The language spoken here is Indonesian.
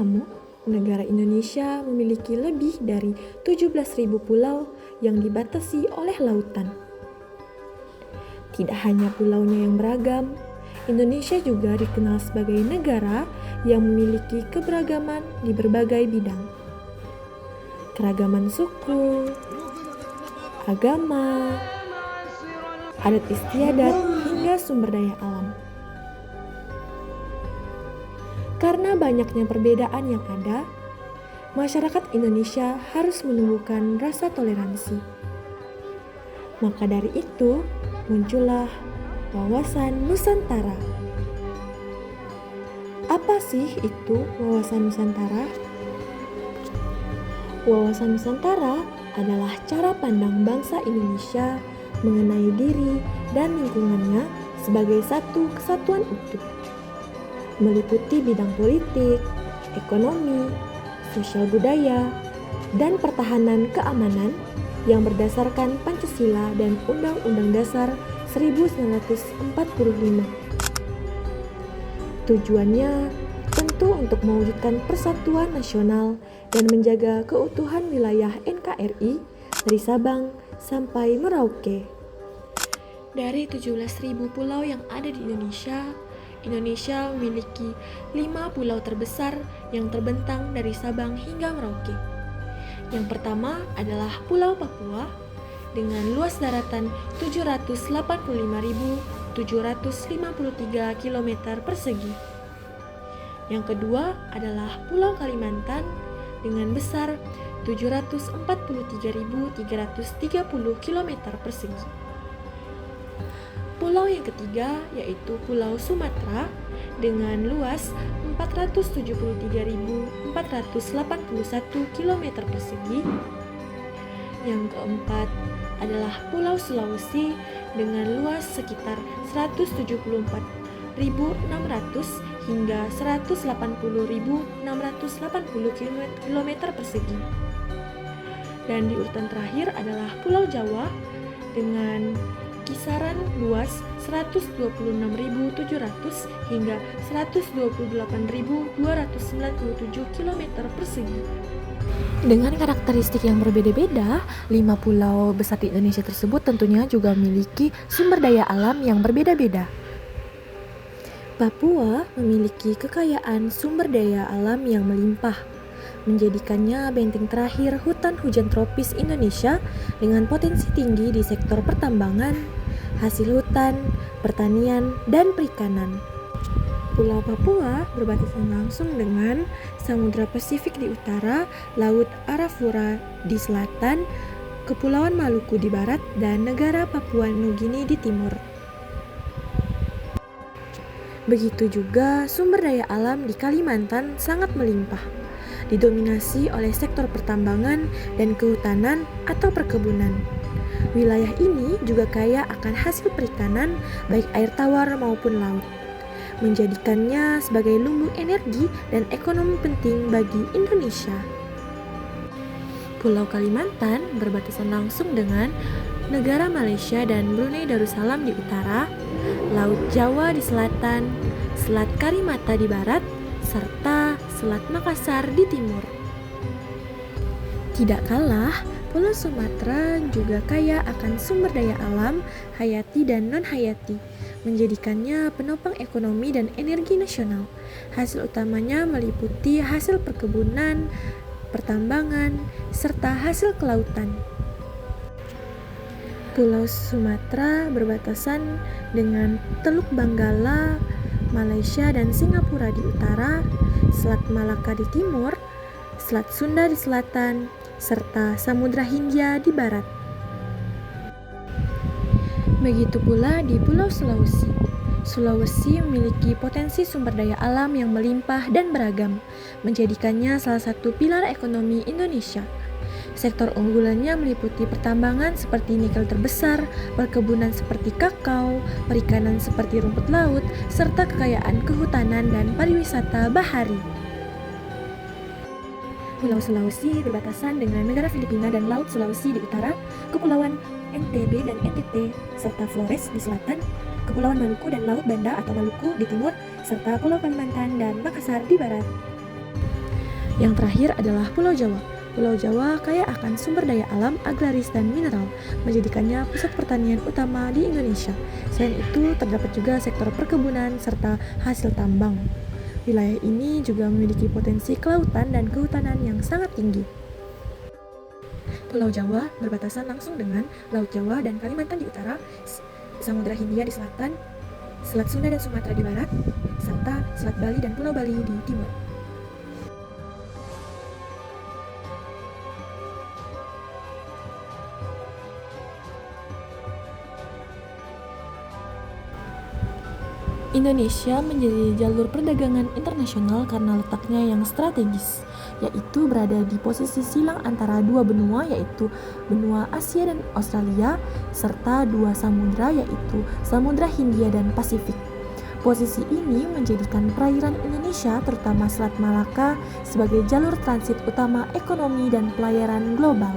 kamu, negara Indonesia memiliki lebih dari 17.000 pulau yang dibatasi oleh lautan. Tidak hanya pulaunya yang beragam, Indonesia juga dikenal sebagai negara yang memiliki keberagaman di berbagai bidang. Keragaman suku, agama, adat istiadat, hingga sumber daya alam. Karena banyaknya perbedaan yang ada, masyarakat Indonesia harus menumbuhkan rasa toleransi. Maka dari itu, muncullah wawasan Nusantara. Apa sih itu wawasan Nusantara? Wawasan Nusantara adalah cara pandang bangsa Indonesia mengenai diri dan lingkungannya sebagai satu kesatuan utuh, meliputi bidang politik, ekonomi, sosial budaya, dan pertahanan keamanan yang berdasarkan Pancasila dan Undang-Undang Dasar 1945. Tujuannya tentu untuk mewujudkan persatuan nasional dan menjaga keutuhan wilayah NKRI dari Sabang sampai Merauke. Dari 17.000 pulau yang ada di Indonesia, Indonesia memiliki 5 pulau terbesar yang terbentang dari Sabang hingga Merauke. Yang pertama adalah Pulau Papua dengan luas daratan 785.753 km persegi. Yang kedua adalah Pulau Kalimantan dengan besar 743.330 km persegi. Pulau yang ketiga yaitu Pulau Sumatera dengan luas 473.481 km persegi. Yang keempat adalah Pulau Sulawesi dengan luas sekitar 174.600 hingga 180.680 km persegi. Dan di urutan terakhir adalah Pulau Jawa dengan kisaran luas 126.700 hingga 128.297 km persegi. Dengan karakteristik yang berbeda-beda, 5 pulau besar di Indonesia tersebut tentunya juga memiliki sumber daya alam yang berbeda-beda. Papua memiliki kekayaan sumber daya alam yang melimpah, menjadikannya benteng terakhir hutan hujan tropis Indonesia dengan potensi tinggi di sektor pertambangan, hasil hutan, pertanian, dan perikanan. Pulau Papua berbatasan langsung dengan Samudra Pasifik di utara, Laut Arafura di selatan, Kepulauan Maluku di barat, dan negara Papua Nugini di timur. Begitu juga sumber daya alam di Kalimantan sangat melimpah, didominasi oleh sektor pertambangan dan kehutanan atau perkebunan. Wilayah ini juga kaya akan hasil perikanan baik air tawar maupun laut, menjadikannya sebagai lumbung energi dan ekonomi penting bagi Indonesia. Pulau Kalimantan berbatasan langsung dengan negara Malaysia dan Brunei Darussalam di utara, Laut Jawa di selatan, Selat Karimata di barat, serta Selat Makassar di timur. Tidak kalah, Pulau Sumatera juga kaya akan sumber daya alam, hayati dan non-hayati, menjadikannya penopang ekonomi dan energi nasional. Hasil utamanya meliputi hasil perkebunan, pertambangan, serta hasil kelautan. Pulau Sumatera berbatasan dengan Teluk Benggala, Malaysia dan Singapura di utara, Selat Malaka di timur, Selat Sunda di selatan, serta Samudra Hindia di barat. Begitu pula di Pulau Sulawesi. Sulawesi memiliki potensi sumber daya alam yang melimpah dan beragam, menjadikannya salah satu pilar ekonomi Indonesia. Sektor unggulannya meliputi pertambangan seperti nikel terbesar, perkebunan seperti kakao, perikanan seperti rumput laut, serta kekayaan kehutanan dan pariwisata bahari. Pulau Sulawesi berbatasan dengan negara Filipina dan Laut Sulawesi di utara, Kepulauan NTB dan NTT, serta Flores di selatan, Kepulauan Maluku dan Laut Banda atau Maluku di timur, serta Pulau Kalimantan dan Makassar di barat. Yang terakhir adalah Pulau Jawa. Pulau Jawa kaya akan sumber daya alam, agraris, dan mineral, menjadikannya pusat pertanian utama di Indonesia. Selain itu, terdapat juga sektor perkebunan serta hasil tambang. Wilayah ini juga memiliki potensi kelautan dan kehutanan yang sangat tinggi. Pulau Jawa berbatasan langsung dengan Laut Jawa dan Kalimantan di utara, Samudra Hindia di selatan, Selat Sunda dan Sumatera di barat, serta Selat Bali dan Pulau Bali di timur. Indonesia menjadi jalur perdagangan internasional karena letaknya yang strategis, yaitu berada di posisi silang antara dua benua, yaitu benua Asia dan Australia, serta dua samudra, yaitu Samudra Hindia dan Pasifik. Posisi ini menjadikan perairan Indonesia, terutama Selat Malaka, sebagai jalur transit utama ekonomi dan pelayaran global.